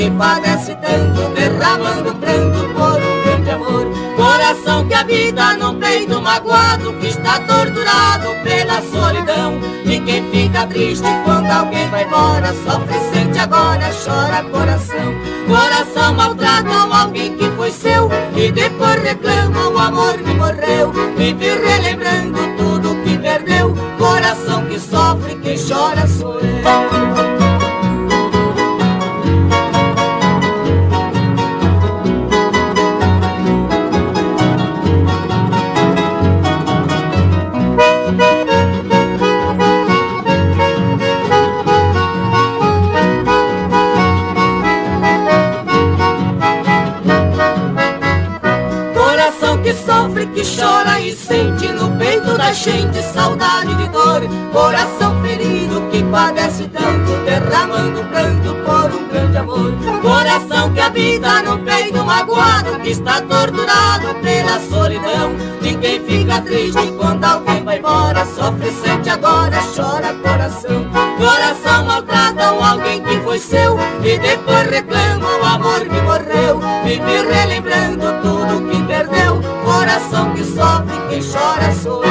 que padece tanto, derramando pranto por um grande amor. Coração que habita no peito magoado, que está torturado pela solidão. De quem fica triste quando alguém vai embora, sofre, sente agora, chora coração. Coração maltrata alguém que foi seu, e depois reclama o amor que morreu. Vive relembrando tudo que perdeu. Coração que sofre, quem chora sou eu. Que sofre, que chora e sente no peito da gente saudade de dor. Coração ferido que padece tanto, derramando pranto por um grande amor. Coração que habita no peito magoado, que está torturado pela solidão. De quem fica triste quando alguém vai embora, sofre, sente agora, chora coração. Coração maltrata alguém que foi seu, e depois reclama o amor que morreu. Vive relembrando tudo que perdeu. Coração que sofre, quem chora sou